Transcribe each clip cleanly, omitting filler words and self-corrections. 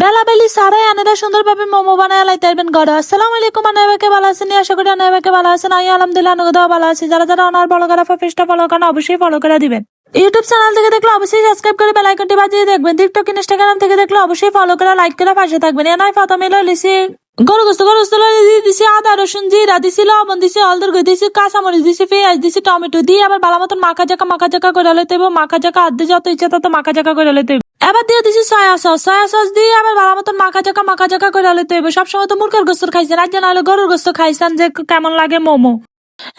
বেলা বেলি সারাই আনেরা সুন্দরভাবে মোমো বানায় লাইতে পারবেন ঘরে। আসসালামু আলাইকুম, আনাইবাকে ভালো আছেন? আশা করি আনাইবাকে ভালো আছেন। আমি আলহামদুলিল্লাহ আনুগদাও ভালো আছি। যারা যারা অনার ফলো করা পেজটা ফলো করেন অবশ্যই ফলো করে দিবেন। ইউটিউব চ্যানেল থেকে দেখলে অবশ্যই সাবস্ক্রাইব করে বেল আইকনটি বাজিয়ে দেখবেন। টিকটক ইনস্টাগ্রাম থেকে দেখলে অবশ্যই ফলো করে লাইক করে পাশে থাকবেন। এনাই প্রথমে লইছি গরু গোস্ত দিছি আদা রসুন জিরা দিছি লবণ দিছি হলদর গুঁড়ো দিছি কাঁচামরিচ দিছি পেঁয়াজ দিছি টমেটো দিয়ে আবার ভালো মতন মাখা জাকা করে লইতে হইব। মাখা জাকা হাত দিয়ে যত ইচ্ছা তত মাখা জাকা করে লইতে হইব। এবার দিয়ে দিছি সয়া সস দিয়ে আবার ভালো মতন মাখা জাকা করে লইতে হইব। সবসময় তো মুরগির গোস্ত খাইছেন, আজ নাহলে গরুর গোস্ত খাইছেন যে কেমন লাগে মোমো।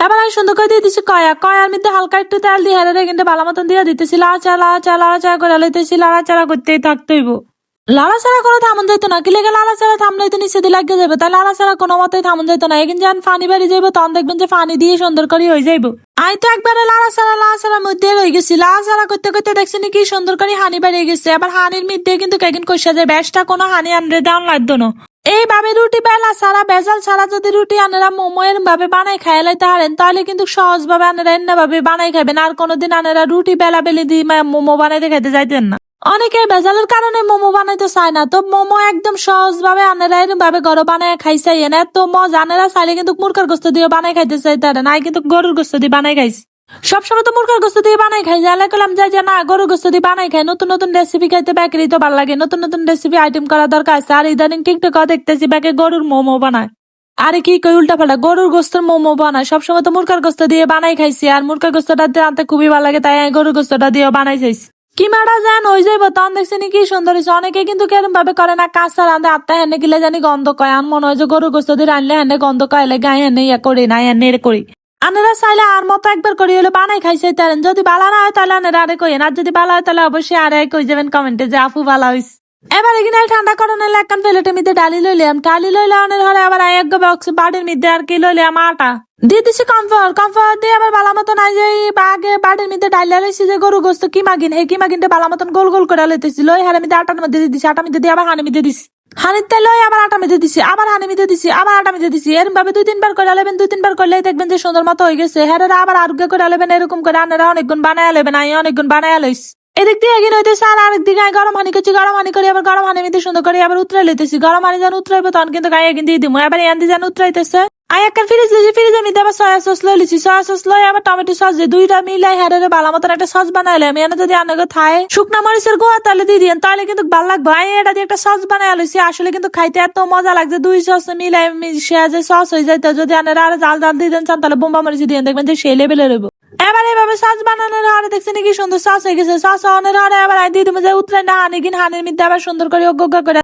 এবার আমি সুন্দর করে দিয়ে দিছি কয়ার মধ্যে হালকা একটু তেল দিয়ে হেরে কিন্তু ভালো মতন দিয়ে দিতেছি। লাড়াচাড়া করে লইতেছি, লাড়াচাড়া করতেই থাকতে হইব। লাড়াচাড়া করে থামন যাইতো না, কি লেগে লাড়াচাড়া থামলে তো নিচে দিয়ে লাগিয়ে যাবে, তাই লাড়াচাড়া কোনো মতেই থামন যাইতো না। এখন যখন পানি বাড়ি যাইবো তখন দেখবেন যে পানি দিয়ে সুন্দর করে হয়ে যাইবো। আমি তো একবারে লাড়াচাড়ার মধ্যে রয়ে গেছি। লাড়াচাড়া করতে করতে দেখছি কি সুন্দর করে হানি বাড়িয়ে গেছে। আবার হানির মধ্যে কিন্তু কেকিন কষা যায়, বেশটা কোনো হানি আনরে দেওয়ান লাগতো না। এইভাবে রুটি বেলা ছাড়া বেজাল ছাড়া যদি রুটি আনেরা মোমো এরম ভাবে বানাই খাই লাইতে পারেন তাহলে কিন্তু সহজ ভাবে আনেরা এমনি ভাবে বানাই খাবেন। আর কোনোদিন আনেরা রুটি বেলা বেলি দিয়ে মোমো বানাইতে খাইতে যাইতেন না। অনেকে বেজালের কারণে মোমো বানাইতে চায় না, তো মোমো একদম সহজ ভাবে আনেরা এরম ভাবে ঘরে বানাই খাইছাই না। তো মজা আনেরা চাইলে কিন্তু মুরগার গোস্ত দিয়ে বানাই খাইতে চাইতে পারেন। আমি কিন্তু গরুর গোস্ত দিয়ে বানাই খাইছি। সবসময় তো মুরগার গোস্ত দিয়ে বানাই খাই, জানলে করলাম যাই যে না গরুর গোস্ত দিয়ে বানাই খাই। নতুন নতুন রেসিপি খাইতে বেকারি তো ভালো লাগে, নতুন নতুন রেসিপি আইটেম করা দরকার আছে। আর ইদানিং টিকটক দেখতেছি ব্যাকে গরুর মোমো বানায়। আরে কি কই উল্টা পাল্টা, গরুর গোস্তের মোমো বানায়। সবসময় তো মুরগার গোস্ত দিয়ে বানাই খাইছি, আর মুরগার গোস্তটা আনতে খুবই ভালো লাগে, তাই গরুর গোস্তটা দিয়ে বানাই চাইছি। কি মারা যান হয়ে যাইব তখন দেখছি কি সুন্দর হয়েছে। অনেকে কিন্তু কেরম ভাবে করে না, কাঁচা রান্ধে আত্মা হেনে গিলে জানি গন্ধ কয়। আর মনে হয় যে গরুর গোস্ত দিয়ে রানলে হেনে গন্ধ কয়, গায়ে হেনে ইয়া করি না হেনে করি। আনেরা চাইলে আর মতো একবার করি হলে বানাই খাইছে তারেন। যদি বালা না হয় তাহলে আনেরা আরে কইেন, আর যদি বালা হয় তাহলে অবশ্যই আরে কই যাবেন কমেন্টে যে আপু বালা হইছে। এবার এখানে ঠান্ডা করোনা একখান প্লেটের মধ্যে ডালি লইলাম অনেক হলে আবার এক বক্স বাড়ির মধ্যে আর কি লইলাম আটা দিয়ে দিছি কমফোর্ট দিয়ে আবার বালা মতন আই যাই আগে বাড়ির মধ্যে ডালিয়া লইছি যে গরু গোস্ত কি মাগিন হে কি মাগিনটা বালা মতন গোল গোল করে লইতেছি। লই হারের মধ্যে আটার মধ্যে দিয়ে দিছি, আটার মধ্যে দিয়ে আবার হানি মধ্যে দিছি। হানির তেল লই আবার আটা মেঝে দিছি, আবার হানি মেঝে দিছি, আবার আটা মেঝে দিছি। এরকম ভাবে 2-3 বার করে লেবেন, 2-3 বার করলেই দেখবেন যে সুন্দর মতো হয়ে গেছে। হ্যাঁ আবার আরোগ্য করে লেবেন, এরকম করে আনেরা অনেকগুণ বানায় লেবেন। আমি অনেকগুণ বানায় লইছি। এদিক দিয়ে এগিয়ে হইতেছে আর আরেক দিকে গরম হানি করছি, গরম হানি করি আবার গরম হানি মধ্যে সুন্দর করে আবার উতরাই লইতেছি। গরম হানি যেন উতরাইবো তখন কিন্তু গায়ে এগিয়ে দিয়ে দিব। এবার এন্দি যেন উতরাইতেছে আমি একটা ফ্রিজ লিছি, ফ্রিজের মধ্যে আবার সয়া সস লই লিছি। সয়া সস লই আবার টমেটো সস দিয়ে দুইটা মিলাই হারে ভালো মতন একটা সস বানাইলে আমি এনে যদি আনাকে থায় শুকনা মরিচের গুঁড়া তাহলে দিয়ে দিন, তাহলে কিন্তু ভালো লাগবে। আমি এটা দিয়ে একটা সস বানাই লইছি। আসলে কিন্তু খাইতে এত মজা লাগছে, দুই সস মিলাই মিশিয়ে যে সস হয়ে যায়। যদি আনারা আর জাল জাল দিয়ে দেন চান তাহলে বোম্বা মরিচ দিয়ে দেখবেন যে সেই লেভেলের হইব। এবার এইভাবে সস বানানোর হারে দেখছেন কি সুন্দর সস হয়ে গেছে। সস অনের হারে আবার দিয়ে দেবো যে উতরাই না হানি হানির মধ্যে আবার সুন্দর করে অজ্ঞ করে